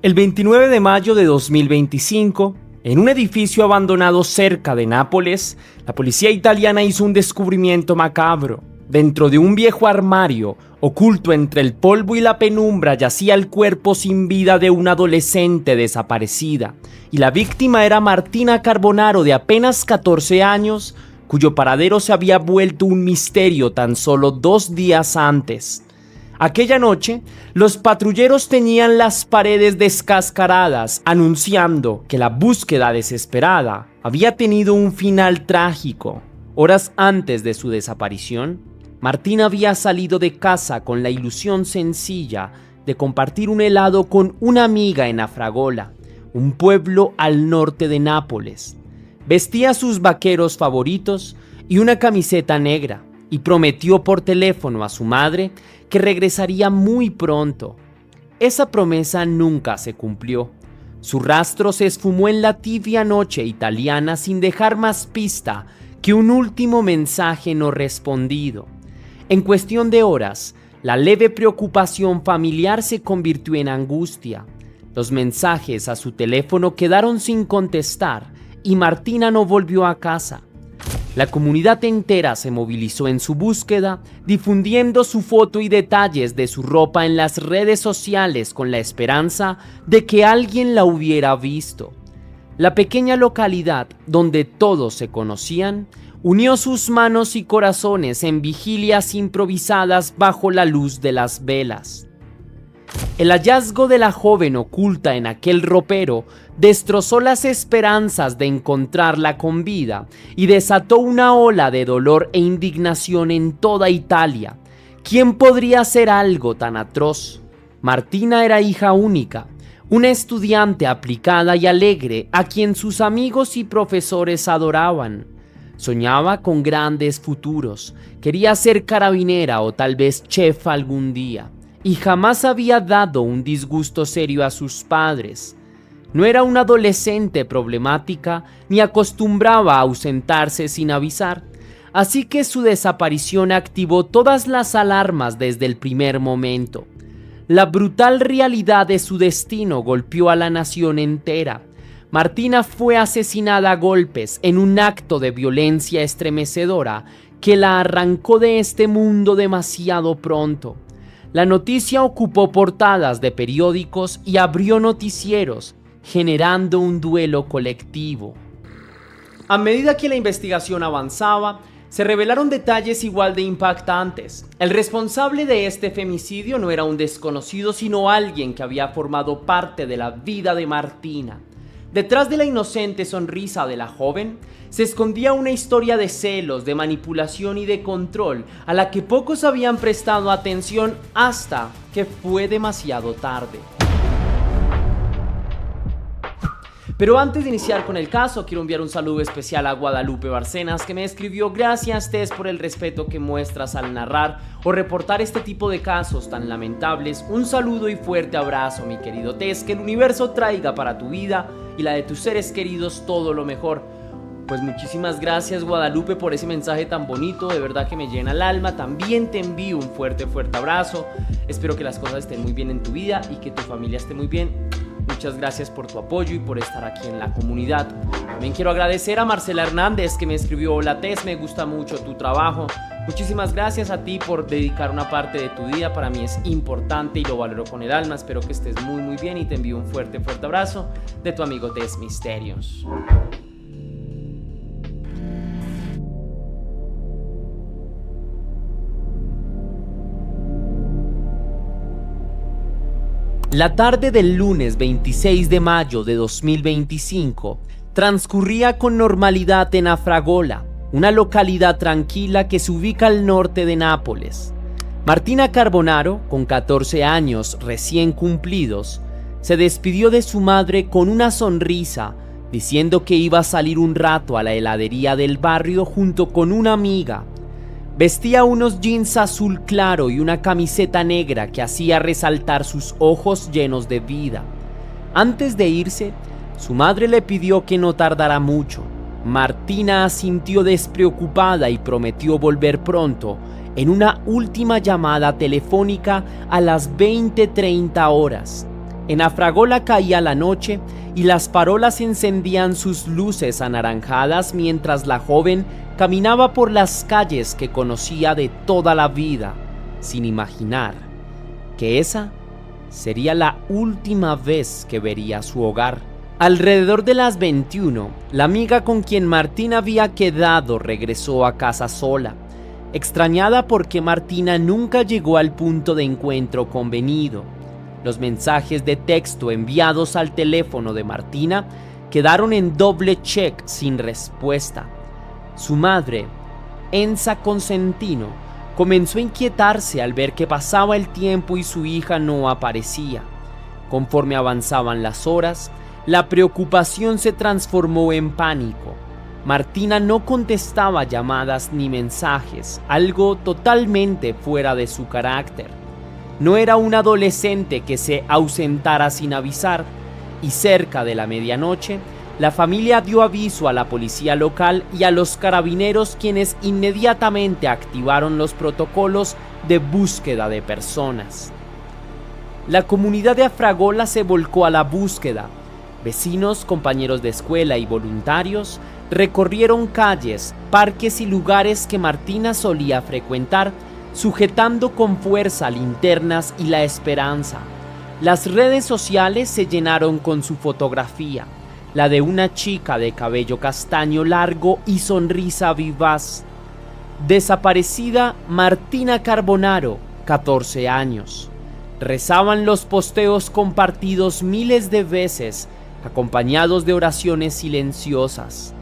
El 29 de mayo de 2025, en un edificio abandonado cerca de Nápoles, la policía italiana hizo un descubrimiento macabro. Dentro de un viejo armario, oculto entre el polvo y la penumbra, yacía el cuerpo sin vida de una adolescente desaparecida, y la víctima era Martina Carbonaro, de apenas 14 años, cuyo paradero se había vuelto un misterio tan solo 2 días antes. Aquella noche, los patrulleros tenían las paredes descascaradas, anunciando que la búsqueda desesperada había tenido un final trágico. Horas antes de su desaparición, Martina había salido de casa con la ilusión sencilla de compartir un helado con una amiga en Afragola, un pueblo al norte de Nápoles. Vestía sus vaqueros favoritos y una camiseta negra, y prometió por teléfono a su madre que regresaría muy pronto. Esa promesa nunca se cumplió. Su rastro se esfumó en la tibia noche italiana sin dejar más pista que un último mensaje no respondido. En cuestión de horas, la leve preocupación familiar se convirtió en angustia. Los mensajes a su teléfono quedaron sin contestar y Martina no volvió a casa. La comunidad entera se movilizó en su búsqueda, difundiendo su foto y detalles de su ropa en las redes sociales con la esperanza de que alguien la hubiera visto. La pequeña localidad, donde todos se conocían, unió sus manos y corazones en vigilias improvisadas bajo la luz de las velas. El hallazgo de la joven oculta en aquel ropero destrozó las esperanzas de encontrarla con vida y desató una ola de dolor e indignación en toda Italia. ¿Quién podría hacer algo tan atroz? Martina era hija única, una estudiante aplicada y alegre a quien sus amigos y profesores adoraban. Soñaba con grandes futuros, quería ser carabinera o tal vez chef algún día, y jamás había dado un disgusto serio a sus padres. No era una adolescente problemática ni acostumbraba a ausentarse sin avisar, así que su desaparición activó todas las alarmas desde el primer momento. La brutal realidad de su destino golpeó a la nación entera. Martina fue asesinada a golpes en un acto de violencia estremecedora que la arrancó de este mundo demasiado pronto. La noticia ocupó portadas de periódicos y abrió noticieros, generando un duelo colectivo. A medida que la investigación avanzaba, se revelaron detalles igual de impactantes. El responsable de este femicidio no era un desconocido, sino alguien que había formado parte de la vida de Martina. Detrás de la inocente sonrisa de la joven, se escondía una historia de celos, de manipulación y de control a la que pocos habían prestado atención hasta que fue demasiado tarde. Pero antes de iniciar con el caso, quiero enviar un saludo especial a Guadalupe Barcenas, que me escribió: gracias Tess por el respeto que muestras al narrar o reportar este tipo de casos tan lamentables. Un saludo y fuerte abrazo, mi querido Tess, que el universo traiga para tu vida y la de tus seres queridos todo lo mejor. Pues muchísimas gracias, Guadalupe, por ese mensaje tan bonito, de verdad que me llena el alma. También te envío un fuerte abrazo. Espero que las cosas estén muy bien en tu vida y que tu familia esté muy bien. Muchas gracias por tu apoyo y por estar aquí en la comunidad. También quiero agradecer a Marcela Hernández, que me escribió: hola Tess, me gusta mucho tu trabajo. Muchísimas gracias a ti por dedicar una parte de tu día, para mí es importante y lo valoro con el alma. Espero que estés muy bien y te envío un fuerte abrazo de tu amigo Tess Misterios. La tarde del lunes 26 de mayo de 2025 transcurría con normalidad en Afragola, una localidad tranquila que se ubica al norte de Nápoles. Martina Carbonaro, con 14 años recién cumplidos, se despidió de su madre con una sonrisa, diciendo que iba a salir un rato a la heladería del barrio junto con una amiga. Vestía unos jeans azul claro y una camiseta negra que hacía resaltar sus ojos llenos de vida. Antes de irse, su madre le pidió que no tardara mucho. Martina asintió despreocupada y prometió volver pronto en una última llamada telefónica a las 20:30 horas. En Afragola caía la noche y las farolas encendían sus luces anaranjadas mientras la joven caminaba por las calles que conocía de toda la vida, sin imaginar que esa sería la última vez que vería su hogar. Alrededor de las 21, la amiga con quien Martina había quedado regresó a casa sola, extrañada porque Martina nunca llegó al punto de encuentro convenido. Los mensajes de texto enviados al teléfono de Martina quedaron en doble check sin respuesta. Su madre, Enza Consentino, comenzó a inquietarse al ver que pasaba el tiempo y su hija no aparecía. Conforme avanzaban las horas, la preocupación se transformó en pánico. Martina no contestaba llamadas ni mensajes, algo totalmente fuera de su carácter. No era un adolescente que se ausentara sin avisar, y cerca de la medianoche, la familia dio aviso a la policía local y a los carabineros, quienes inmediatamente activaron los protocolos de búsqueda de personas. La comunidad de Afragola se volcó a la búsqueda. Vecinos, compañeros de escuela y voluntarios recorrieron calles, parques y lugares que Martina solía frecuentar, sujetando con fuerza linternas y la esperanza. Las redes sociales se llenaron con su fotografía, la de una chica de cabello castaño largo y sonrisa vivaz. Desaparecida Martina Carbonaro, 14 años. Rezaban los posteos compartidos miles de veces, acompañados de oraciones silenciosas.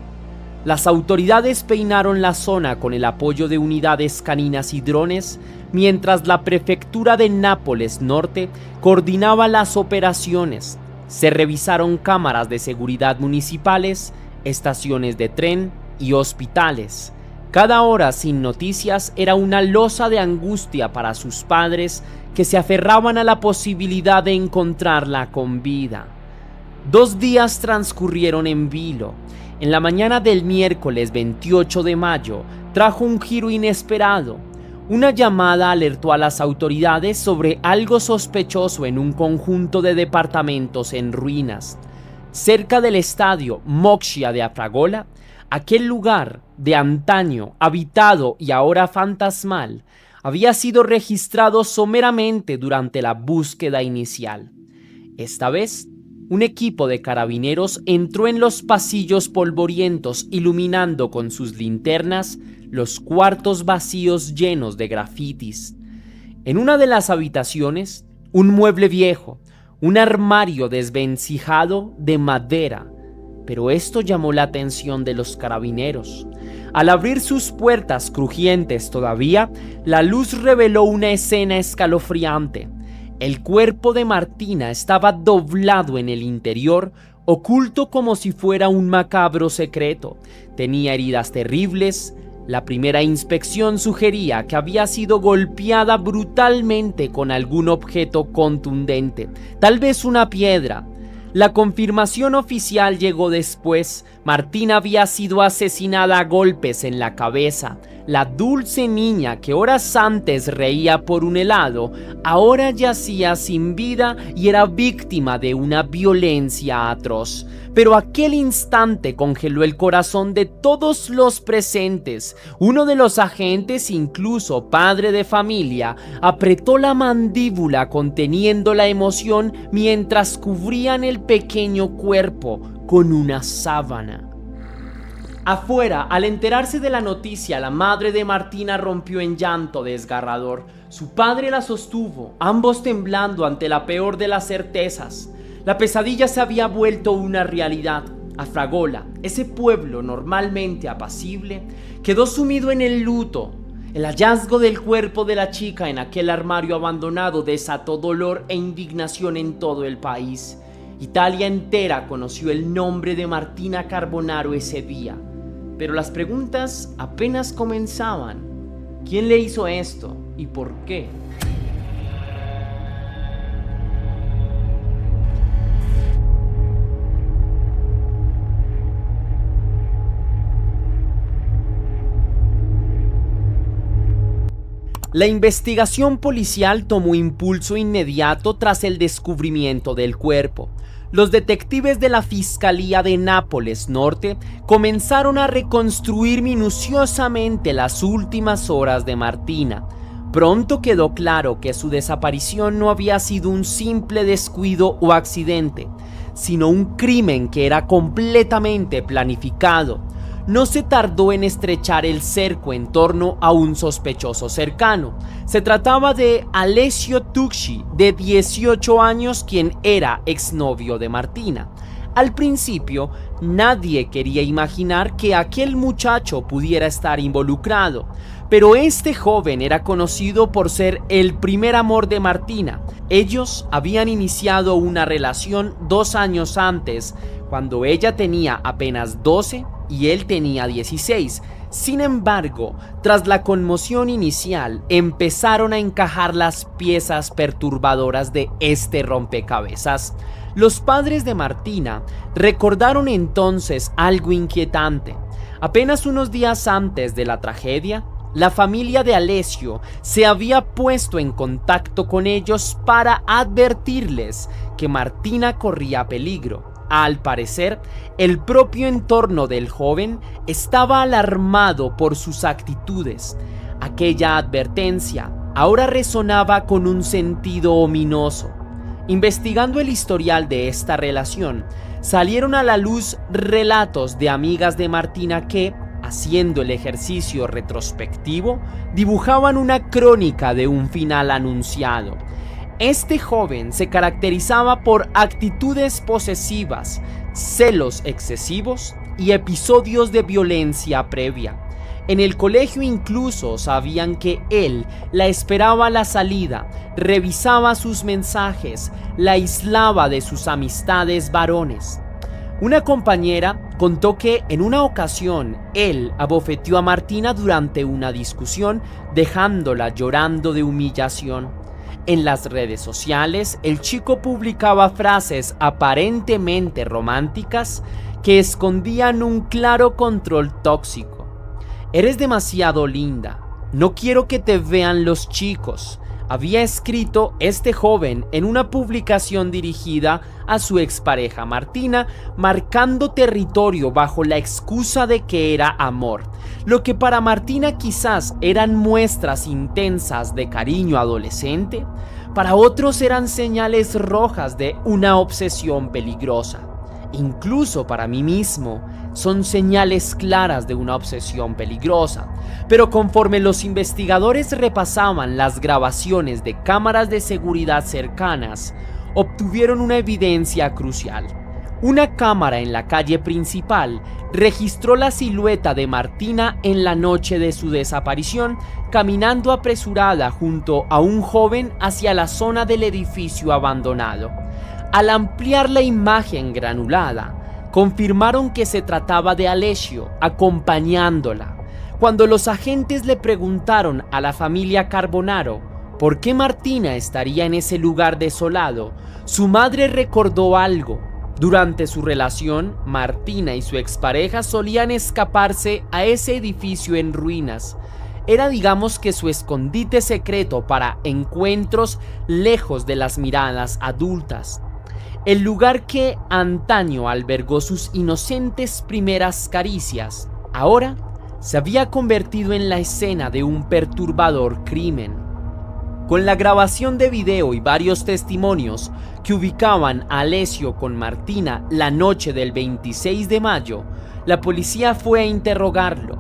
Las autoridades peinaron la zona con el apoyo de unidades caninas y drones, mientras la prefectura de Nápoles Norte coordinaba las operaciones. Se revisaron cámaras de seguridad municipales, estaciones de tren y hospitales. Cada hora sin noticias era una losa de angustia para sus padres, que se aferraban a la posibilidad de encontrarla con vida. 2 días transcurrieron en vilo. En la mañana del miércoles 28 de mayo trajo un giro inesperado. Una llamada alertó a las autoridades sobre algo sospechoso en un conjunto de departamentos en ruinas. Cerca del estadio Moxia de Afragola, aquel lugar de antaño habitado y ahora fantasmal, había sido registrado someramente durante la búsqueda inicial. Esta vez, un equipo de carabineros entró en los pasillos polvorientos, iluminando con sus linternas los cuartos vacíos llenos de grafitis. En una de las habitaciones, un mueble viejo, un armario desvencijado de madera, pero esto llamó la atención de los carabineros. Al abrir sus puertas crujientes todavía, la luz reveló una escena escalofriante. El cuerpo de Martina estaba doblado en el interior, oculto como si fuera un macabro secreto. Tenía heridas terribles. La primera inspección sugería que había sido golpeada brutalmente con algún objeto contundente, tal vez una piedra. La confirmación oficial llegó después. Martina había sido asesinada a golpes en la cabeza. La dulce niña que horas antes reía por un helado, ahora yacía sin vida y era víctima de una violencia atroz. Pero aquel instante congeló el corazón de todos los presentes. Uno de los agentes, incluso padre de familia, apretó la mandíbula conteniendo la emoción mientras cubrían el pequeño cuerpo con una sábana. Afuera, al enterarse de la noticia, la madre de Martina rompió en llanto desgarrador. Su padre la sostuvo, ambos temblando ante la peor de las certezas. La pesadilla se había vuelto una realidad. Afragola, ese pueblo normalmente apacible, quedó sumido en el luto. El hallazgo del cuerpo de la chica en aquel armario abandonado desató dolor e indignación en todo el país. Italia entera conoció el nombre de Martina Carbonaro ese día. Pero las preguntas apenas comenzaban. ¿Quién le hizo esto y por qué? La investigación policial tomó impulso inmediato tras el descubrimiento del cuerpo. Los detectives de la Fiscalía de Nápoles Norte comenzaron a reconstruir minuciosamente las últimas horas de Martina. Pronto quedó claro que su desaparición no había sido un simple descuido o accidente, sino un crimen que era completamente planificado. No se tardó en estrechar el cerco en torno a un sospechoso cercano. Se trataba de Alessio Tucci, de 18 años, quien era exnovio de Martina. Al principio, nadie quería imaginar que aquel muchacho pudiera estar involucrado, pero este joven era conocido por ser el primer amor de Martina. Ellos habían iniciado una relación 2 años antes, cuando ella tenía apenas 12 y él tenía 16. Sin embargo, tras la conmoción inicial, empezaron a encajar las piezas perturbadoras de este rompecabezas. Los padres de Martina recordaron entonces algo inquietante. Apenas unos días antes de la tragedia, la familia de Alessio se había puesto en contacto con ellos para advertirles que Martina corría peligro. Al parecer, el propio entorno del joven estaba alarmado por sus actitudes. Aquella advertencia ahora resonaba con un sentido ominoso. Investigando el historial de esta relación, salieron a la luz relatos de amigas de Martina que, haciendo el ejercicio retrospectivo, dibujaban una crónica de un final anunciado. Este joven se caracterizaba por actitudes posesivas, celos excesivos y episodios de violencia previa. En el colegio incluso sabían que él la esperaba a la salida, revisaba sus mensajes, la aislaba de sus amistades varones. Una compañera contó que en una ocasión él abofeteó a Martina durante una discusión, dejándola llorando de humillación. En las redes sociales, el chico publicaba frases aparentemente románticas que escondían un claro control tóxico. «Eres demasiado linda, no quiero que te vean los chicos», había escrito este joven en una publicación dirigida a su expareja Martina, marcando territorio bajo la excusa de que era amor. Lo que para Martina quizás eran muestras intensas de cariño adolescente, para otros eran señales rojas de una obsesión peligrosa. Incluso para mí mismo son señales claras de una obsesión peligrosa. Pero conforme los investigadores repasaban las grabaciones de cámaras de seguridad cercanas, obtuvieron una evidencia crucial. Una cámara en la calle principal registró la silueta de Martina en la noche de su desaparición, caminando apresurada junto a un joven hacia la zona del edificio abandonado. Al ampliar la imagen granulada, confirmaron que se trataba de Alessio acompañándola. Cuando los agentes le preguntaron a la familia Carbonaro por qué Martina estaría en ese lugar desolado, su madre recordó algo. Durante su relación, Martina y su expareja solían escaparse a ese edificio en ruinas. Era, digamos, que su escondite secreto para encuentros lejos de las miradas adultas. El lugar que antaño albergó sus inocentes primeras caricias, ahora se había convertido en la escena de un perturbador crimen. Con la grabación de video y varios testimonios que ubicaban a Alessio con Martina la noche del 26 de mayo, la policía fue a interrogarlo.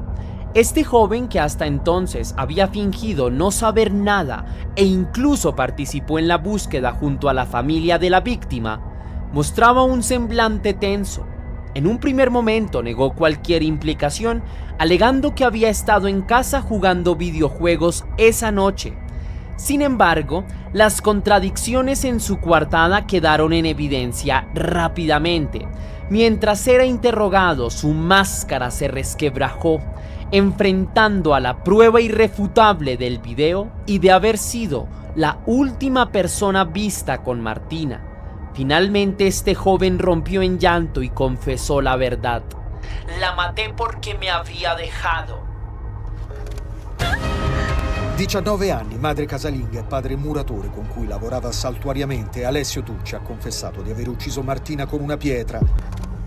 Este joven, que hasta entonces había fingido no saber nada e incluso participó en la búsqueda junto a la familia de la víctima, mostraba un semblante tenso. En un primer momento negó cualquier implicación, alegando que había estado en casa jugando videojuegos esa noche. Sin embargo, las contradicciones en su coartada quedaron en evidencia rápidamente. Mientras era interrogado, su máscara se resquebrajó, enfrentando a la prueba irrefutable del video y de haber sido la última persona vista con Martina. Finalmente este joven rompió en llanto y confesó la verdad. «La maté porque me había dejado». 19 anni, madre casalinga e padre muratore con cui lavorava saltuariamente, Alessio Tucci ha confessato di aver ucciso Martina con una pietra.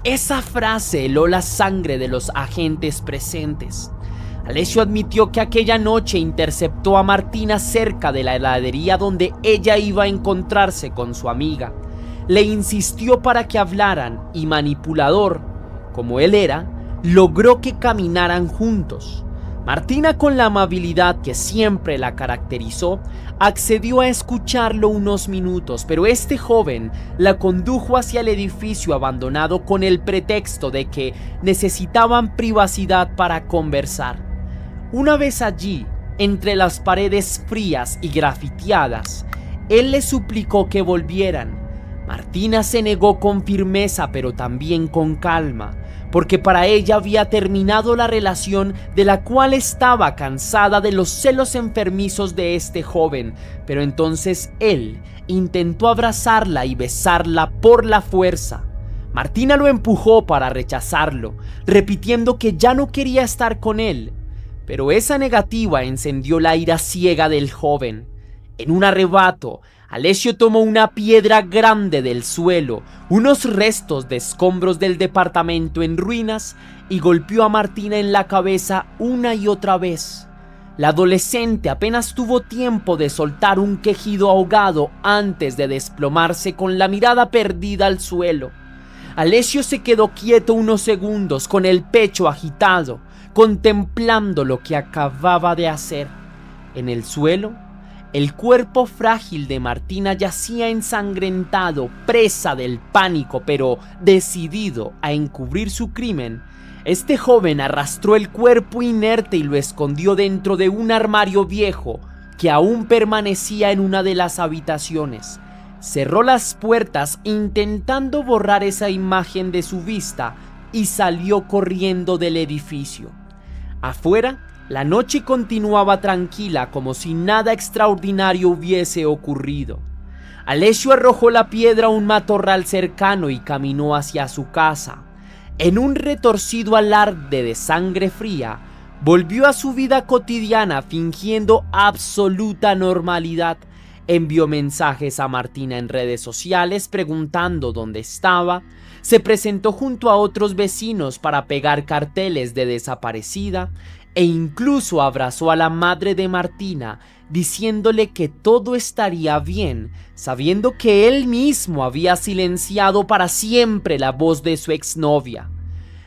Esa frase heló la sangre de los agentes presentes. Alessio admitió que aquella noche interceptó a Martina cerca de la heladería donde ella iba a encontrarse con su amiga. Le insistió para que hablaran y, manipulador como él era, logró que caminaran juntos. Martina, con la amabilidad que siempre la caracterizó, accedió a escucharlo unos minutos, pero este joven la condujo hacia el edificio abandonado con el pretexto de que necesitaban privacidad para conversar. Una vez allí, entre las paredes frías y grafiteadas, él le suplicó que volvieran. Martina se negó con firmeza, pero también con calma, porque para ella había terminado la relación de la cual estaba cansada de los celos enfermizos de este joven, pero entonces él intentó abrazarla y besarla por la fuerza. Martina lo empujó para rechazarlo, repitiendo que ya no quería estar con él, pero esa negativa encendió la ira ciega del joven. En un arrebato, Alessio tomó una piedra grande del suelo, unos restos de escombros del departamento en ruinas, y golpeó a Martina en la cabeza una y otra vez. La adolescente apenas tuvo tiempo de soltar un quejido ahogado antes de desplomarse con la mirada perdida al suelo. Alessio se quedó quieto unos segundos con el pecho agitado, contemplando lo que acababa de hacer. En el suelo, el cuerpo frágil de Martina yacía ensangrentado, presa del pánico, pero decidido a encubrir su crimen. Este joven arrastró el cuerpo inerte y lo escondió dentro de un armario viejo que aún permanecía en una de las habitaciones. Cerró las puertas intentando borrar esa imagen de su vista y salió corriendo del edificio. Afuera, la noche continuaba tranquila, como si nada extraordinario hubiese ocurrido. Alessio arrojó la piedra a un matorral cercano y caminó hacia su casa. En un retorcido alarde de sangre fría, volvió a su vida cotidiana fingiendo absoluta normalidad. Envió mensajes a Martina en redes sociales preguntando dónde estaba. Se presentó junto a otros vecinos para pegar carteles de desaparecida e incluso abrazó a la madre de Martina diciéndole que todo estaría bien, sabiendo que él mismo había silenciado para siempre la voz de su exnovia.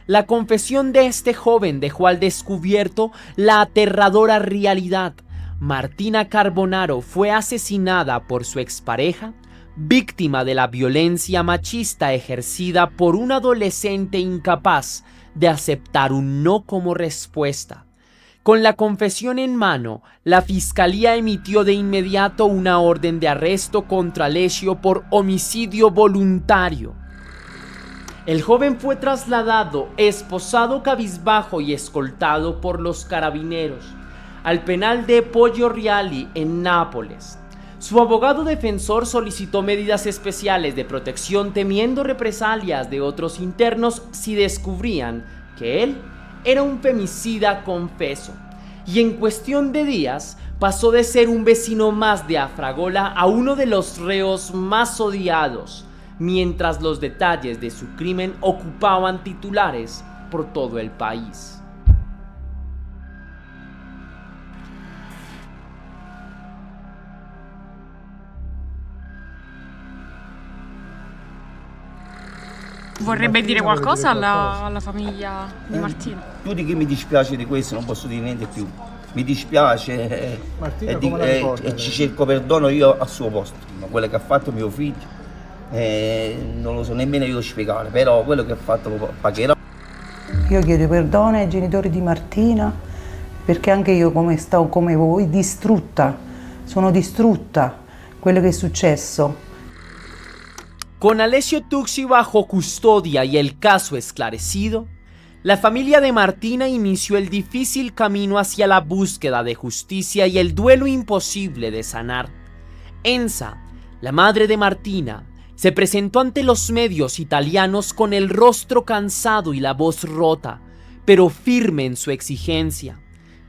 La confesión de este joven dejó al descubierto la aterradora realidad. Martina Carbonaro fue asesinada por su expareja, víctima de la violencia machista ejercida por un adolescente incapaz de aceptar un no como respuesta. Con la confesión en mano, la fiscalía emitió de inmediato una orden de arresto contra Alessio por homicidio voluntario. El joven fue trasladado, esposado cabizbajo y escoltado por los carabineros, al penal de Poggio Reale en Nápoles. Su abogado defensor solicitó medidas especiales de protección temiendo represalias de otros internos si descubrían que él era un femicida confeso, y en cuestión de días pasó de ser un vecino más de Afragola a uno de los reos más odiados, mientras los detalles de su crimen ocupaban titulares por todo el país. Vorrebbe dire qualcosa alla famiglia di Martina? Più di che mi dispiace di questo non posso dire niente più. Mi dispiace e ci cerco perdono io al suo posto. Ma quello che ha fatto mio figlio non lo so nemmeno io spiegare, però quello che ha fatto lo pagherò. Io chiedo perdono ai genitori di Martina perché anche io come voi distrutta, sono distrutta quello che è successo. Con Alessio Tucci bajo custodia y el caso esclarecido, la familia de Martina inició el difícil camino hacia la búsqueda de justicia y el duelo imposible de sanar. Enza, la madre de Martina, se presentó ante los medios italianos con el rostro cansado y la voz rota, pero firme en su exigencia.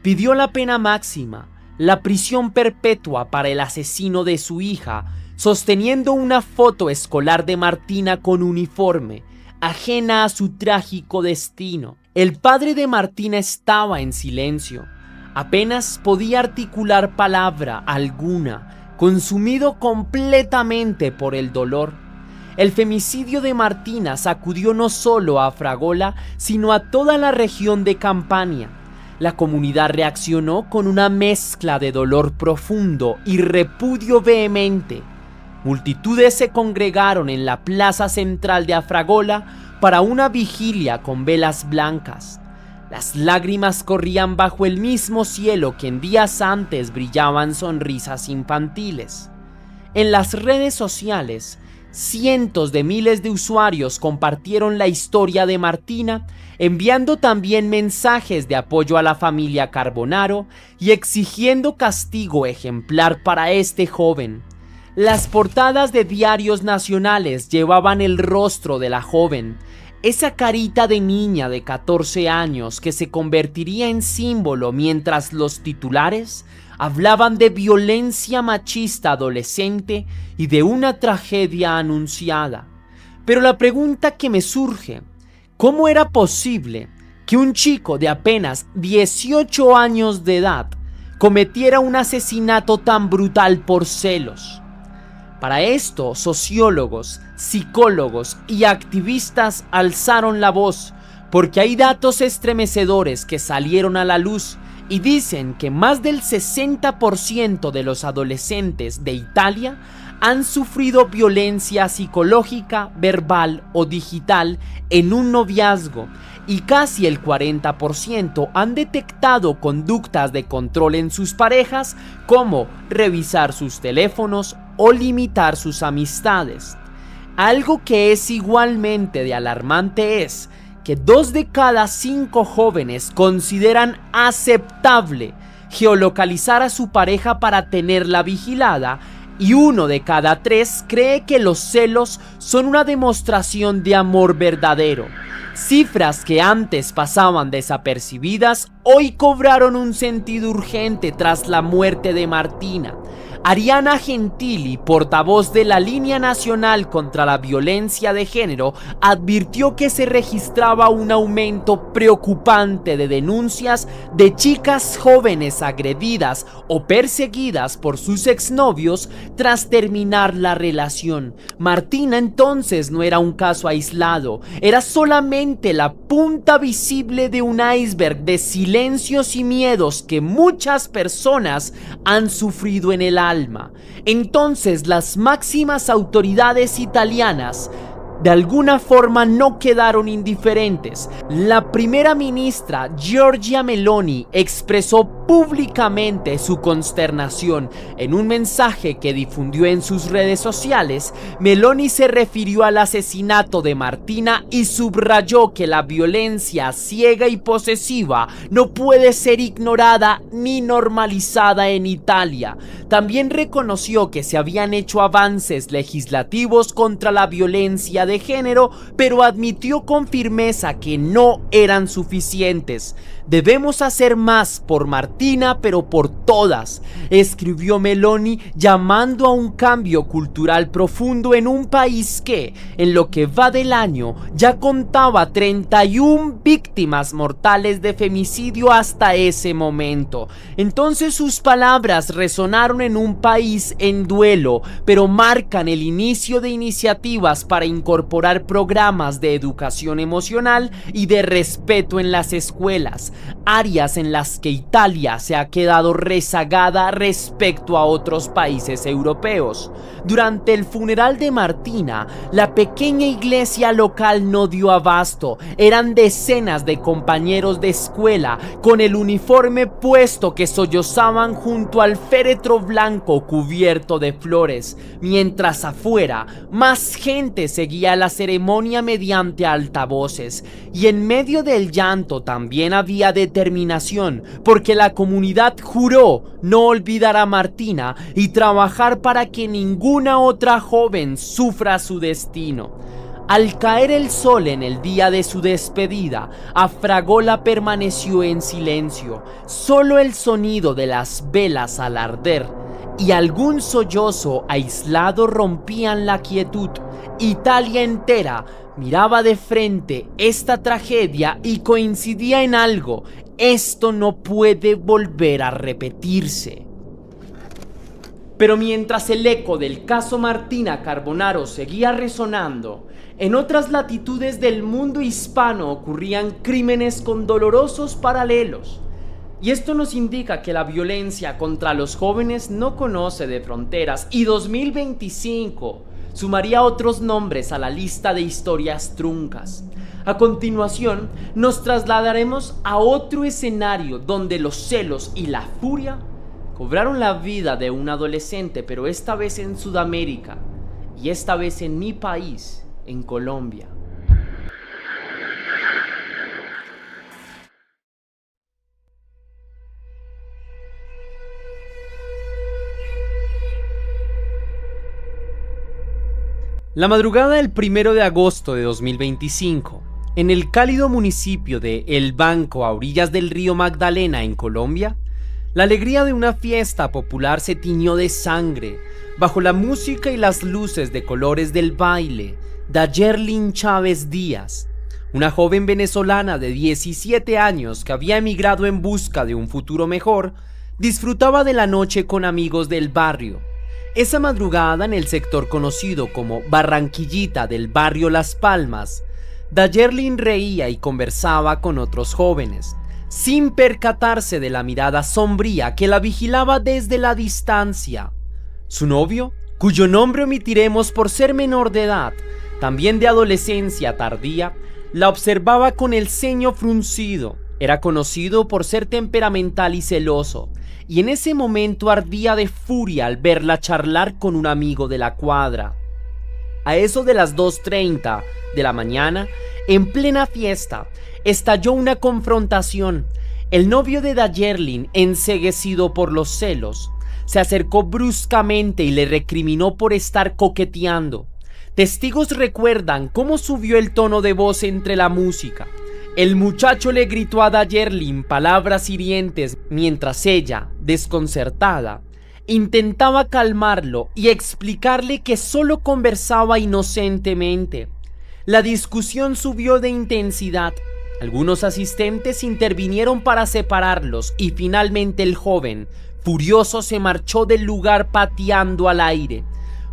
Pidió la pena máxima, la prisión perpetua para el asesino de su hija, sosteniendo una foto escolar de Martina con uniforme, ajena a su trágico destino. El padre de Martina estaba en silencio, apenas podía articular palabra alguna, consumido completamente por el dolor. El femicidio de Martina sacudió no solo a Afragola, sino a toda la región de Campania. La comunidad reaccionó con una mezcla de dolor profundo y repudio vehemente. Multitudes se congregaron en la plaza central de Afragola para una vigilia con velas blancas. Las lágrimas corrían bajo el mismo cielo que en días antes brillaban sonrisas infantiles. En las redes sociales, cientos de miles de usuarios compartieron la historia de Martina, enviando también mensajes de apoyo a la familia Carbonaro y exigiendo castigo ejemplar para este joven. Las portadas de diarios nacionales llevaban el rostro de la joven, esa carita de niña de 14 años que se convertiría en símbolo, mientras los titulares hablaban de violencia machista adolescente y de una tragedia anunciada. Pero la pregunta que me surge: ¿cómo era posible que un chico de apenas 18 años de edad cometiera un asesinato tan brutal por celos? Para esto, sociólogos, psicólogos y activistas alzaron la voz, porque hay datos estremecedores que salieron a la luz y dicen que más del 60% de los adolescentes de Italia han sufrido violencia psicológica, verbal o digital en un noviazgo, y casi el 40% han detectado conductas de control en sus parejas, como revisar sus teléfonos o limitar sus amistades. Algo que es igualmente de alarmante es que 2 de cada 5 jóvenes consideran aceptable geolocalizar a su pareja para tenerla vigilada, y 1 de cada 3 cree que los celos son una demostración de amor verdadero. Cifras que antes pasaban desapercibidas hoy cobraron un sentido urgente tras la muerte de Martina. Ariana Gentili, portavoz de la Línea Nacional contra la Violencia de Género, advirtió que se registraba un aumento preocupante de denuncias de chicas jóvenes agredidas o perseguidas por sus exnovios tras terminar la relación. Martina entonces no era un caso aislado, era solamente la punta visible de un iceberg de silencios y miedos que muchas personas han sufrido en el alma. Entonces las máximas autoridades italianas de alguna forma no quedaron indiferentes. La primera ministra Giorgia Meloni expresó públicamente su consternación. En un mensaje que difundió en sus redes sociales, Meloni se refirió al asesinato de Martina y subrayó que la violencia ciega y posesiva no puede ser ignorada ni normalizada en Italia. También reconoció que se habían hecho avances legislativos contra la violencia de género, pero admitió con firmeza que no eran suficientes. Debemos hacer más por Martina, pero por todas, escribió Meloni, llamando a un cambio cultural profundo en un país que, en lo que va del año, ya contaba 31 víctimas mortales de femicidio hasta ese momento. Entonces sus palabras resonaron en un país en duelo, pero marcan el inicio de iniciativas para incorporar programas de educación emocional y de respeto en las escuelas, áreas en las que Italia se ha quedado rezagada respecto a otros países europeos. Durante el funeral de Martina, la pequeña iglesia local no dio abasto. Eran decenas de compañeros de escuela con el uniforme puesto que sollozaban junto al féretro blanco cubierto de flores, mientras afuera más gente seguía la ceremonia mediante altavoces. Y en medio del llanto también había determinación, porque la comunidad juró no olvidar a Martina y trabajar para que ninguna otra joven sufra su destino. Al caer el sol en el día de su despedida, Afragola permaneció en silencio. Solo el sonido de las velas al arder y algún sollozo aislado rompían la quietud. Italia entera miraba de frente esta tragedia y coincidía en algo: esto no puede volver a repetirse. Pero mientras el eco del caso Martina Carbonaro seguía resonando, en otras latitudes del mundo hispano ocurrían crímenes con dolorosos paralelos. Y esto nos indica que la violencia contra los jóvenes no conoce de fronteras, y 2025 sumaría otros nombres a la lista de historias truncas. A continuación, nos trasladaremos a otro escenario donde los celos y la furia cobraron la vida de un adolescente, pero esta vez en Sudamérica, y esta vez en mi país, en Colombia. La madrugada del 1 de agosto de 2025, en el cálido municipio de El Banco, a orillas del río Magdalena, en Colombia, la alegría de una fiesta popular se tiñó de sangre. Bajo la música y las luces de colores del baile, Dayerlin Chávez Díaz, una joven venezolana de 17 años que había emigrado en busca de un futuro mejor, disfrutaba de la noche con amigos del barrio. Esa madrugada, en el sector conocido como Barranquillita del barrio Las Palmas, Dayerlin reía y conversaba con otros jóvenes, sin percatarse de la mirada sombría que la vigilaba desde la distancia. Su novio, cuyo nombre omitiremos por ser menor de edad, también de adolescencia tardía, la observaba con el ceño fruncido. Era conocido por ser temperamental y celoso, y en ese momento ardía de furia al verla charlar con un amigo de la cuadra. A eso de las 2:30 de la mañana, en plena fiesta, estalló una confrontación. El novio de Dayerlin, enceguecido por los celos, se acercó bruscamente y le recriminó por estar coqueteando. Testigos recuerdan cómo subió el tono de voz entre la música. El muchacho le gritó a Dayerlin palabras hirientes mientras ella, desconcertada, intentaba calmarlo y explicarle que solo conversaba inocentemente. La discusión subió de intensidad. Algunos asistentes intervinieron para separarlos y finalmente el joven, furioso, se marchó del lugar pateando al aire.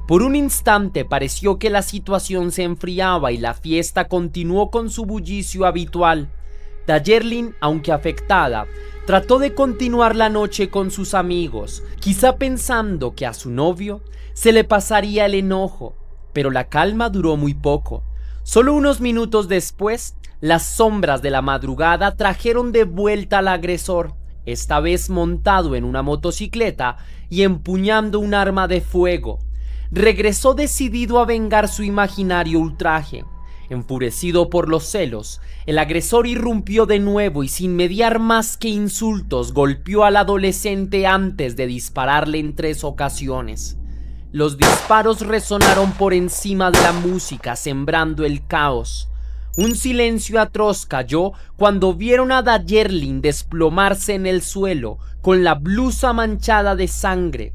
Por un instante pareció que la situación se enfriaba y la fiesta continuó con su bullicio habitual. Dayerlin, aunque afectada, trató de continuar la noche con sus amigos, quizá pensando que a su novio se le pasaría el enojo, pero la calma duró muy poco. Solo unos minutos después, las sombras de la madrugada trajeron de vuelta al agresor, esta vez montado en una motocicleta y empuñando un arma de fuego. Regresó decidido a vengar su imaginario ultraje. Enfurecido por los celos, el agresor irrumpió de nuevo y sin mediar más que insultos golpeó al adolescente antes de dispararle en 3 ocasiones. Los disparos resonaron por encima de la música, sembrando el caos. Un silencio atroz cayó cuando vieron a Dayerlin desplomarse en el suelo con la blusa manchada de sangre.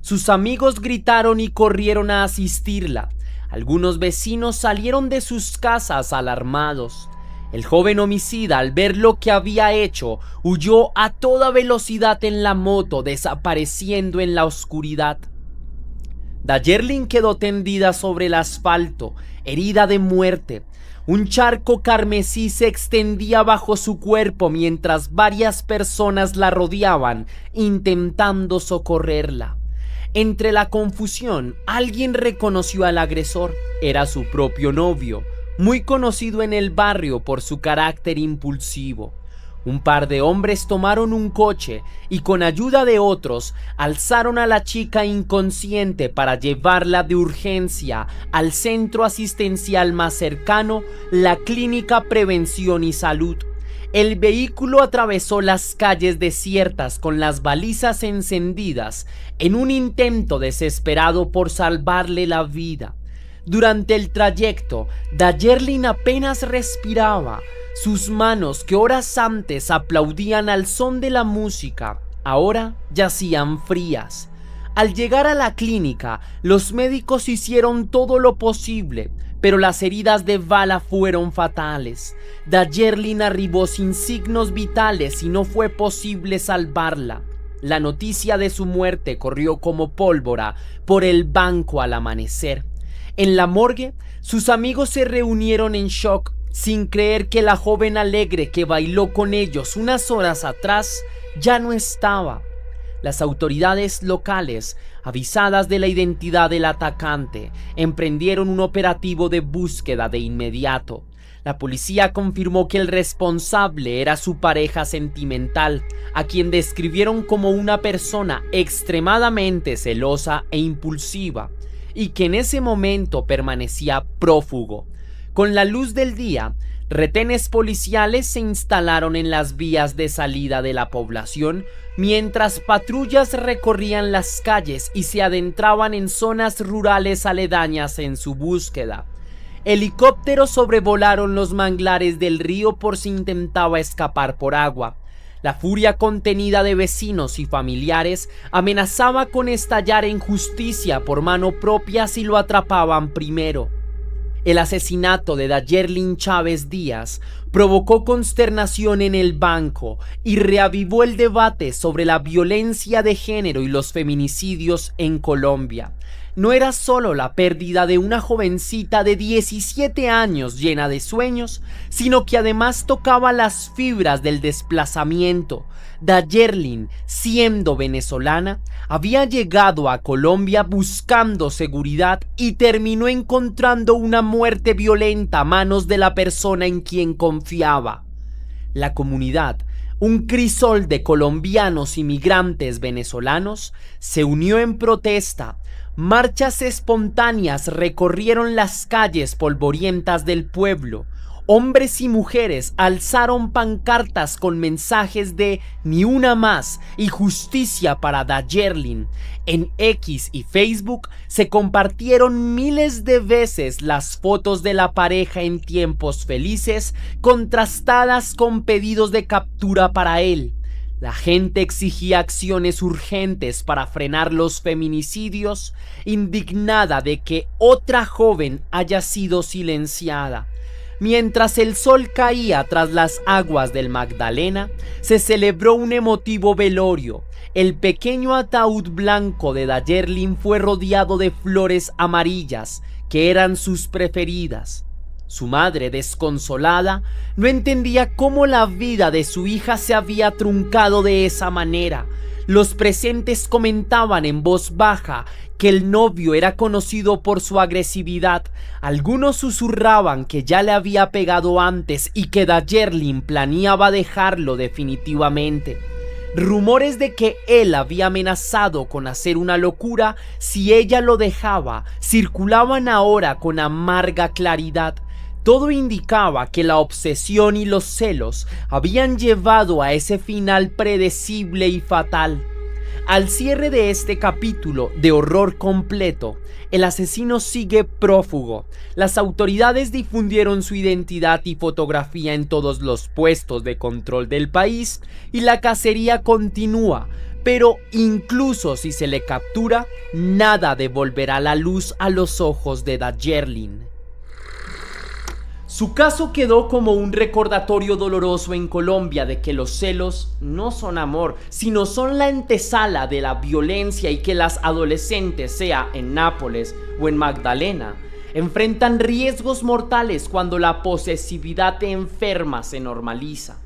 Sus amigos gritaron y corrieron a asistirla. Algunos vecinos salieron de sus casas alarmados. El joven homicida, al ver lo que había hecho, huyó a toda velocidad en la moto, desapareciendo en la oscuridad. Dayerlin quedó tendida sobre el asfalto, herida de muerte. Un charco carmesí se extendía bajo su cuerpo mientras varias personas la rodeaban, intentando socorrerla. Entre la confusión, alguien reconoció al agresor. Era su propio novio, muy conocido en el barrio por su carácter impulsivo. Un par de hombres tomaron un coche y con ayuda de otros alzaron a la chica inconsciente para llevarla de urgencia al centro asistencial más cercano, la Clínica Prevención y Salud. El vehículo atravesó las calles desiertas con las balizas encendidas en un intento desesperado por salvarle la vida. Durante el trayecto, Dayerlin apenas respiraba. Sus manos, que horas antes aplaudían al son de la música, ahora yacían frías. Al llegar a la clínica, los médicos hicieron todo lo posible, pero las heridas de bala fueron fatales. Dayerlin arribó sin signos vitales y no fue posible salvarla. La noticia de su muerte corrió como pólvora por el banco al amanecer. En la morgue, sus amigos se reunieron en shock, sin creer que la joven alegre que bailó con ellos unas horas atrás ya no estaba. Las autoridades locales, avisadas de la identidad del atacante, emprendieron un operativo de búsqueda de inmediato. La policía confirmó que el responsable era su pareja sentimental, a quien describieron como una persona extremadamente celosa e impulsiva, y que en ese momento permanecía prófugo. Con la luz del día, retenes policiales se instalaron en las vías de salida de la población, mientras patrullas recorrían las calles y se adentraban en zonas rurales aledañas en su búsqueda. Helicópteros sobrevolaron los manglares del río por si intentaba escapar por agua. La furia contenida de vecinos y familiares amenazaba con estallar en justicia por mano propia si lo atrapaban primero. El asesinato de Dayerlin Chávez Díaz provocó consternación en el banco y reavivó el debate sobre la violencia de género y los feminicidios en Colombia. No era solo la pérdida de una jovencita de 17 años llena de sueños, sino que además tocaba las fibras del desplazamiento. Dayerlin, siendo venezolana, había llegado a Colombia buscando seguridad y terminó encontrando una muerte violenta a manos de la persona en quien confiaba. La comunidad, un crisol de colombianos inmigrantes venezolanos, se unió en protesta. Marchas espontáneas recorrieron las calles polvorientas del pueblo. Hombres y mujeres alzaron pancartas con mensajes de "Ni una más" y "Justicia para Dayerlin". En X y Facebook se compartieron miles de veces las fotos de la pareja en tiempos felices, contrastadas con pedidos de captura para él. La gente exigía acciones urgentes para frenar los feminicidios, indignada de que otra joven haya sido silenciada. Mientras el sol caía tras las aguas del Magdalena, se celebró un emotivo velorio. El pequeño ataúd blanco de Dayerlin fue rodeado de flores amarillas, que eran sus preferidas. Su madre, desconsolada, no entendía cómo la vida de su hija se había truncado de esa manera. Los presentes comentaban en voz baja que el novio era conocido por su agresividad. Algunos susurraban que ya le había pegado antes y que Dayerlin planeaba dejarlo definitivamente. Rumores de que él había amenazado con hacer una locura si ella lo dejaba circulaban ahora con amarga claridad. Todo indicaba que la obsesión y los celos habían llevado a ese final predecible y fatal. Al cierre de este capítulo de horror completo, el asesino sigue prófugo. Las autoridades difundieron su identidad y fotografía en todos los puestos de control del país y la cacería continúa. Pero incluso si se le captura, nada devolverá la luz a los ojos de Dayerlin. Su caso quedó como un recordatorio doloroso en Colombia de que los celos no son amor, sino son la antesala de la violencia, y que las adolescentes, sea en Nápoles o en Magdalena, enfrentan riesgos mortales cuando la posesividad enferma se normaliza.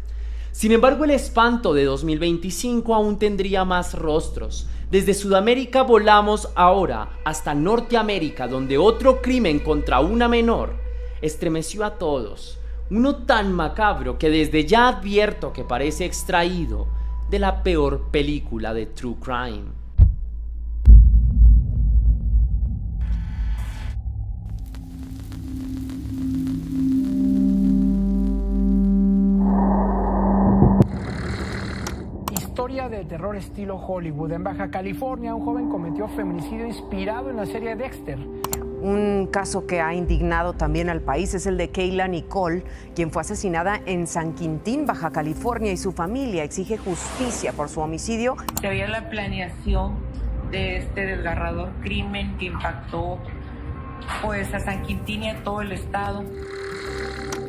Sin embargo, el espanto de 2025 aún tendría más rostros. Desde Sudamérica volamos ahora hasta Norteamérica, donde otro crimen contra una menor estremeció a todos, uno tan macabro que desde ya advierto que parece extraído de la peor película de True Crime. Historia de terror estilo Hollywood. En Baja California, un joven cometió feminicidio inspirado en la serie Dexter. Un caso que ha indignado también al país es el de Keila Nicole, quien fue asesinada en San Quintín, Baja California, y su familia exige justicia por su homicidio. Se veía la planeación de este desgarrador crimen que impactó pues a San Quintín y a todo el estado.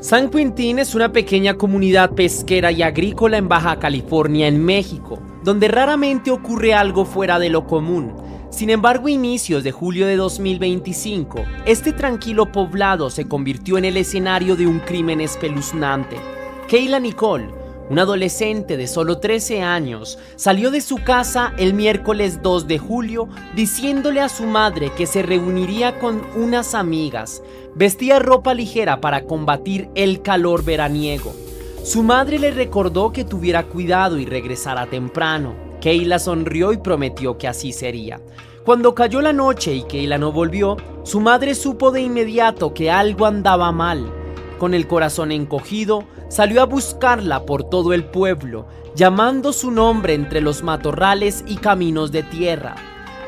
San Quintín es una pequeña comunidad pesquera y agrícola en Baja California, en México, donde raramente ocurre algo fuera de lo común. Sin embargo, a inicios de julio de 2025, este tranquilo poblado se convirtió en el escenario de un crimen espeluznante. Keila Nicole, una adolescente de solo 13 años, salió de su casa el miércoles 2 de julio diciéndole a su madre que se reuniría con unas amigas. Vestía ropa ligera para combatir el calor veraniego. Su madre le recordó que tuviera cuidado y regresara temprano. Keila sonrió y prometió que así sería. Cuando cayó la noche y Keila no volvió, su madre supo de inmediato que algo andaba mal. Con el corazón encogido, salió a buscarla por todo el pueblo, llamando su nombre entre los matorrales y caminos de tierra.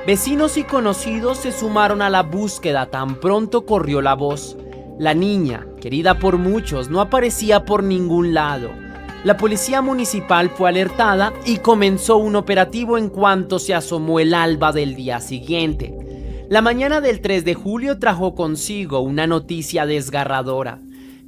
Vecinos y conocidos se sumaron a la búsqueda tan pronto corrió la voz. La niña, querida por muchos, no aparecía por ningún lado. La policía municipal fue alertada y comenzó un operativo en cuanto se asomó el alba del día siguiente. La mañana del 3 de julio trajo consigo una noticia desgarradora.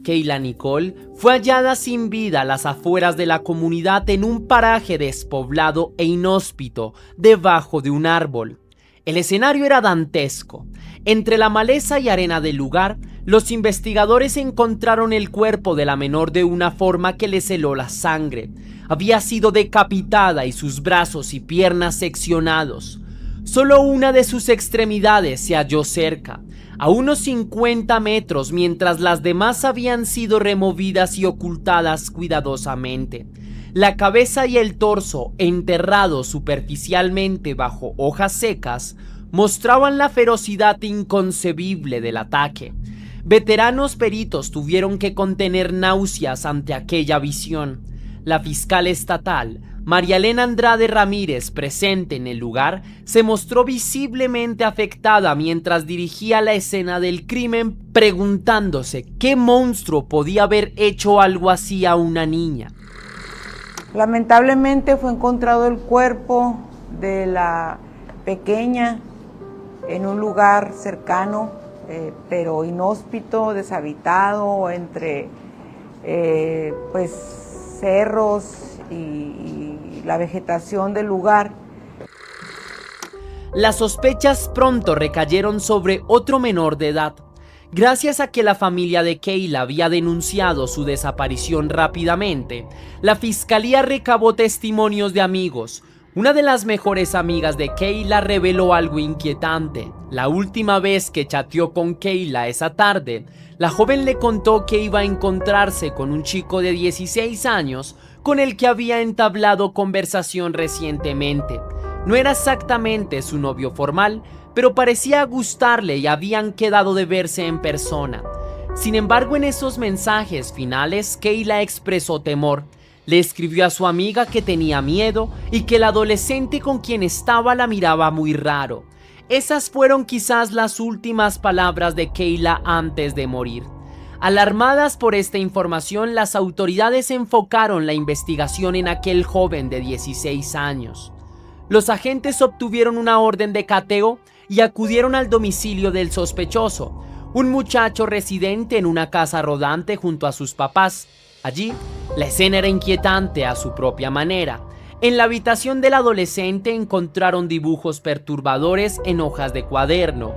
Keila Nicole fue hallada sin vida a las afueras de la comunidad en un paraje despoblado e inhóspito, debajo de un árbol. El escenario era dantesco. Entre la maleza y arena del lugar, los investigadores encontraron el cuerpo de la menor de una forma que les heló la sangre. Había sido decapitada y sus brazos y piernas seccionados. Solo una de sus extremidades se halló cerca, a unos 50 metros, mientras las demás habían sido removidas y ocultadas cuidadosamente. La cabeza y el torso, enterrados superficialmente bajo hojas secas, mostraban la ferocidad inconcebible del ataque. Veteranos peritos tuvieron que contener náuseas ante aquella visión. La fiscal estatal, María Elena Andrade Ramírez, presente en el lugar, se mostró visiblemente afectada mientras dirigía la escena del crimen, preguntándose qué monstruo podía haber hecho algo así a una niña. Lamentablemente fue encontrado el cuerpo de la pequeña en un lugar cercano, pero inhóspito, deshabitado, entre cerros y la vegetación del lugar. Las sospechas pronto recayeron sobre otro menor de edad. Gracias a que la familia de Keila había denunciado su desaparición rápidamente, la fiscalía recabó testimonios de amigos. Una de las mejores amigas de Keila reveló algo inquietante. La última vez que chateó con Keila esa tarde, la joven le contó que iba a encontrarse con un chico de 16 años con el que había entablado conversación recientemente. No era exactamente su novio formal, pero parecía gustarle y habían quedado de verse en persona. Sin embargo, en esos mensajes finales, Keila expresó temor. Le escribió a su amiga que tenía miedo y que el adolescente con quien estaba la miraba muy raro. Esas fueron quizás las últimas palabras de Keila antes de morir. Alarmadas por esta información, las autoridades enfocaron la investigación en aquel joven de 16 años. Los agentes obtuvieron una orden de cateo y acudieron al domicilio del sospechoso, un muchacho residente en una casa rodante junto a sus papás. Allí, la escena era inquietante a su propia manera. En la habitación del adolescente encontraron dibujos perturbadores en hojas de cuaderno.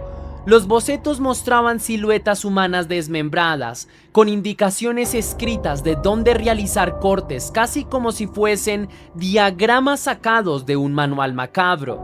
Los bocetos mostraban siluetas humanas desmembradas, con indicaciones escritas de dónde realizar cortes, casi como si fuesen diagramas sacados de un manual macabro.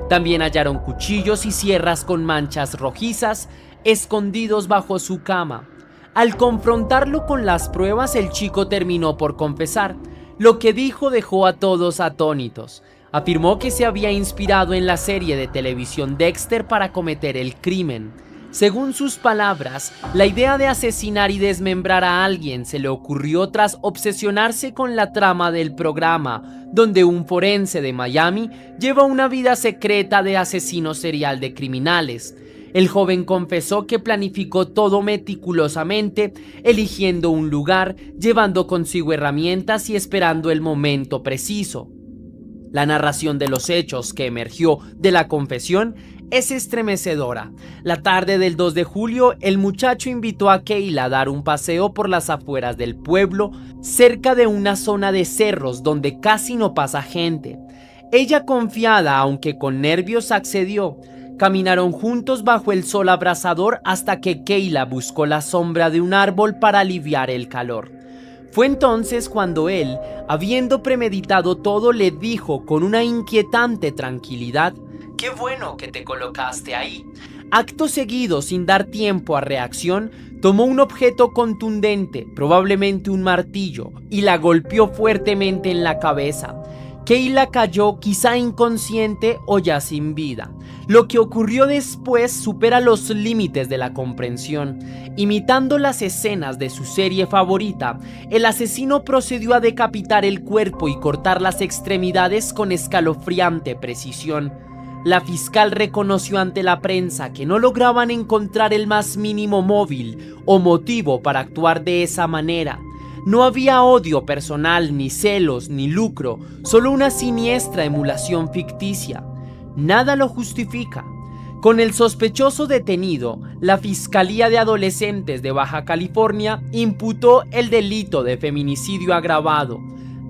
También hallaron cuchillos y sierras con manchas rojizas, escondidos bajo su cama. Al confrontarlo con las pruebas, el chico terminó por confesar. Lo que dijo dejó a todos atónitos. Afirmó que se había inspirado en la serie de televisión Dexter para cometer el crimen. Según sus palabras, la idea de asesinar y desmembrar a alguien se le ocurrió tras obsesionarse con la trama del programa, donde un forense de Miami lleva una vida secreta de asesino serial de criminales. El joven confesó que planificó todo meticulosamente, eligiendo un lugar, llevando consigo herramientas y esperando el momento preciso. La narración de los hechos que emergió de la confesión es estremecedora. La tarde del 2 de julio, el muchacho invitó a Kayla a dar un paseo por las afueras del pueblo, cerca de una zona de cerros donde casi no pasa gente. Ella, confiada, aunque con nervios, accedió. Caminaron juntos bajo el sol abrasador hasta que Kayla buscó la sombra de un árbol para aliviar el calor. Fue entonces cuando él, habiendo premeditado todo, le dijo con una inquietante tranquilidad: «Qué bueno que te colocaste ahí». Acto seguido, sin dar tiempo a reacción, tomó un objeto contundente, probablemente un martillo, y la golpeó fuertemente en la cabeza. Kayla cayó, quizá inconsciente o ya sin vida. Lo que ocurrió después supera los límites de la comprensión. Imitando las escenas de su serie favorita, el asesino procedió a decapitar el cuerpo y cortar las extremidades con escalofriante precisión. La fiscal reconoció ante la prensa que no lograban encontrar el más mínimo móvil o motivo para actuar de esa manera. No había odio personal, ni celos, ni lucro, solo una siniestra emulación ficticia. Nada lo justifica. Con el sospechoso detenido, la Fiscalía de Adolescentes de Baja California imputó el delito de feminicidio agravado.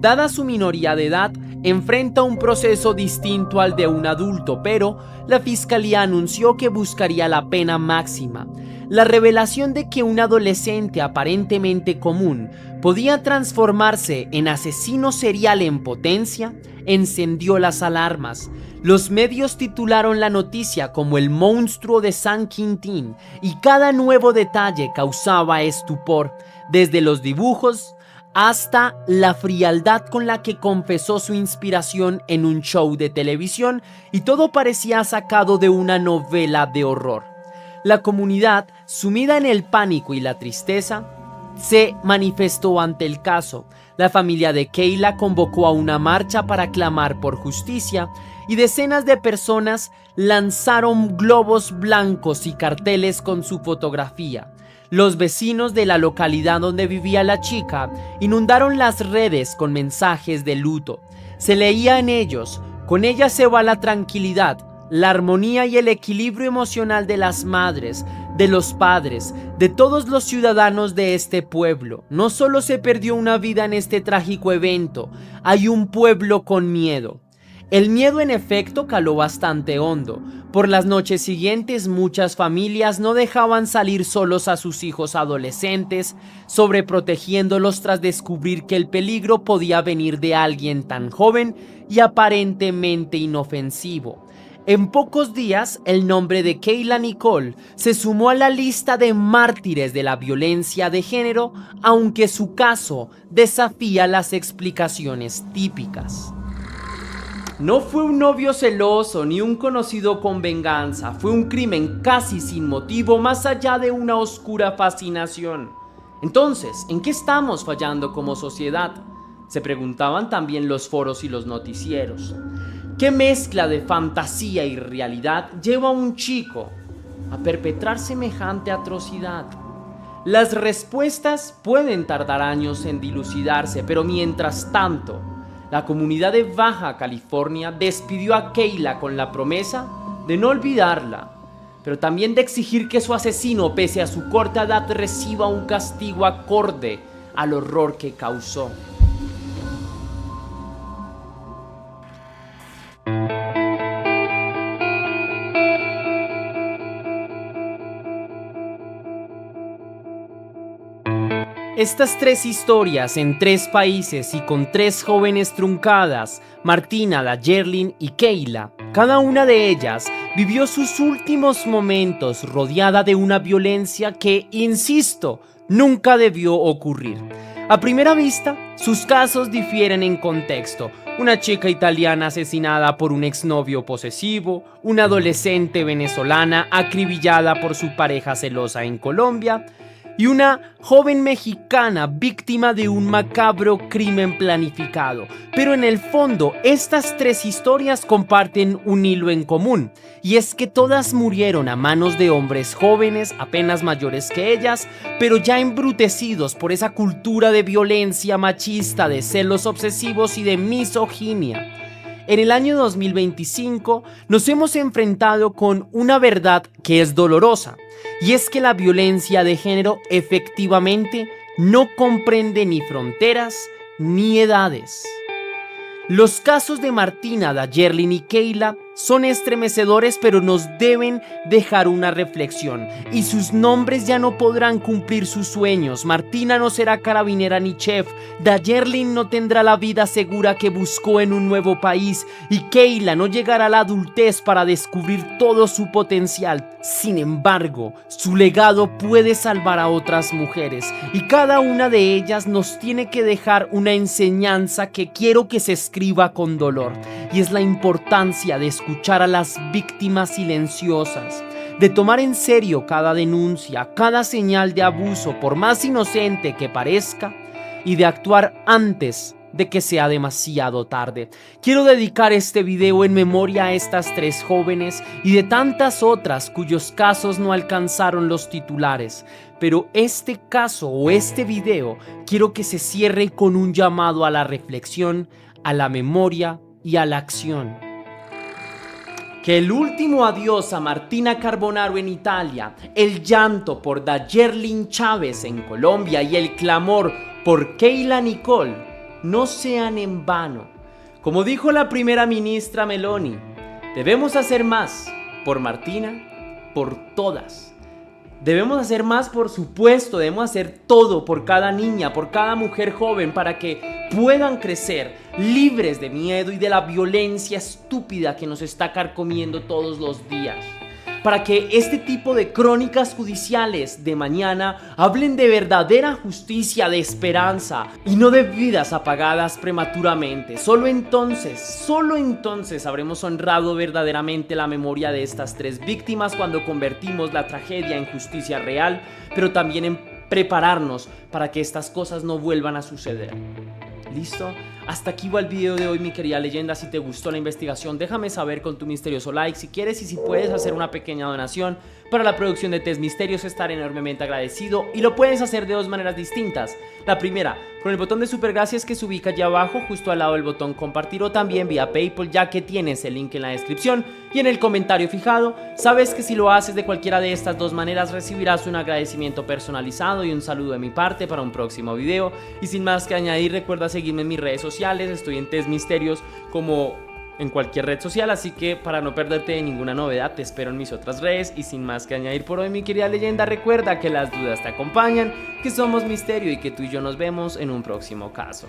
Dada su minoría de edad, enfrenta un proceso distinto al de un adulto, pero la Fiscalía anunció que buscaría la pena máxima. La revelación de que un adolescente aparentemente común podía transformarse en asesino serial en potencia encendió las alarmas. Los medios titularon la noticia como el monstruo de San Quintín y cada nuevo detalle causaba estupor, desde los dibujos hasta la frialdad con la que confesó su inspiración en un show de televisión, y todo parecía sacado de una novela de horror. La comunidad, sumida en el pánico y la tristeza, se manifestó ante el caso. La familia de Kayla convocó a una marcha para clamar por justicia y decenas de personas lanzaron globos blancos y carteles con su fotografía. Los vecinos de la localidad donde vivía la chica inundaron las redes con mensajes de luto. Se leía en ellos: «Con ella se va la tranquilidad, la armonía y el equilibrio emocional de las madres, de los padres, de todos los ciudadanos de este pueblo. No solo se perdió una vida en este trágico evento, hay un pueblo con miedo». El miedo, en efecto, caló bastante hondo. Por las noches siguientes, muchas familias no dejaban salir solos a sus hijos adolescentes, sobreprotegiéndolos tras descubrir que el peligro podía venir de alguien tan joven y aparentemente inofensivo. En pocos días, el nombre de Kayla Nicole se sumó a la lista de mártires de la violencia de género, aunque su caso desafía las explicaciones típicas. No fue un novio celoso ni un conocido con venganza, fue un crimen casi sin motivo, más allá de una oscura fascinación. Entonces, ¿en qué estamos fallando como sociedad?, se preguntaban también los foros y los noticieros. ¿Qué mezcla de fantasía y realidad lleva a un chico a perpetrar semejante atrocidad? Las respuestas pueden tardar años en dilucidarse, pero mientras tanto, la comunidad de Baja California despidió a Kayla con la promesa de no olvidarla, pero también de exigir que su asesino, pese a su corta edad, reciba un castigo acorde al horror que causó. Estas tres historias en tres países y con tres jóvenes truncadas, Martina, Dayerlin y Kayla, cada una de ellas vivió sus últimos momentos rodeada de una violencia que, insisto, nunca debió ocurrir. A primera vista, sus casos difieren en contexto. Una chica italiana asesinada por un exnovio posesivo, una adolescente venezolana acribillada por su pareja celosa en Colombia. y una joven mexicana víctima de un macabro crimen planificado. Pero en el fondo, estas tres historias comparten un hilo en común, y es que todas murieron a manos de hombres jóvenes, apenas mayores que ellas, pero ya embrutecidos por esa cultura de violencia machista, de celos obsesivos y de misoginia. En el año 2025 nos hemos enfrentado con una verdad que es dolorosa, y es que la violencia de género efectivamente no comprende ni fronteras ni edades. Los casos de Martina, Dayerlin y Kayla son estremecedores, pero nos deben dejar una reflexión, y sus nombres ya no podrán cumplir sus sueños. Martina no será carabinera ni chef, Dayerlin no tendrá la vida segura que buscó en un nuevo país, y Kayla no llegará a la adultez para descubrir todo su potencial. Sin embargo, su legado puede salvar a otras mujeres, y cada una de ellas nos tiene que dejar una enseñanza que quiero que se escriba con dolor, y es la importancia de escuchar a las víctimas silenciosas, de tomar en serio cada denuncia, cada señal de abuso, por más inocente que parezca, y de actuar antes de que sea demasiado tarde. Quiero dedicar este video en memoria a estas tres jóvenes y de tantas otras cuyos casos no alcanzaron los titulares, pero este caso o este video quiero que se cierre con un llamado a la reflexión, a la memoria y a la acción. Que el último adiós a Martina Carbonaro en Italia, el llanto por Dayerlin Chávez en Colombia y el clamor por Kayla Nicole no sean en vano. Como dijo la primera ministra Meloni, debemos hacer más por Martina, por todas. Debemos hacer más, por supuesto, debemos hacer todo por cada niña, por cada mujer joven, para que puedan crecer libres de miedo y de la violencia estúpida que nos está carcomiendo todos los días. Para que este tipo de crónicas judiciales de mañana hablen de verdadera justicia, de esperanza y no de vidas apagadas prematuramente. Solo entonces habremos honrado verdaderamente la memoria de estas tres víctimas, cuando convertimos la tragedia en justicia real, pero también en prepararnos para que estas cosas no vuelvan a suceder. ¿Listo? Hasta aquí va el video de hoy, mi querida leyenda. Si te gustó la investigación, déjame saber con tu misterioso like si quieres, y si puedes hacer una pequeña donación para la producción de Test Misterios, estaré enormemente agradecido. Y lo puedes hacer de dos maneras distintas. La primera, con el botón de super gracias que se ubica allá abajo, justo al lado del botón compartir, o también vía PayPal, ya que tienes el link en la descripción y en el comentario fijado. Sabes que si lo haces de cualquiera de estas dos maneras, recibirás un agradecimiento personalizado y un saludo de mi parte para un próximo video. Y sin más que añadir, recuerda seguirme en mis redes sociales. Estoy en Test Misterios como en cualquier red social, así que para no perderte de ninguna novedad, te espero en mis otras redes. Y sin más que añadir por hoy, mi querida leyenda, recuerda que las dudas te acompañan, que somos misterio y que tú y yo nos vemos en un próximo caso.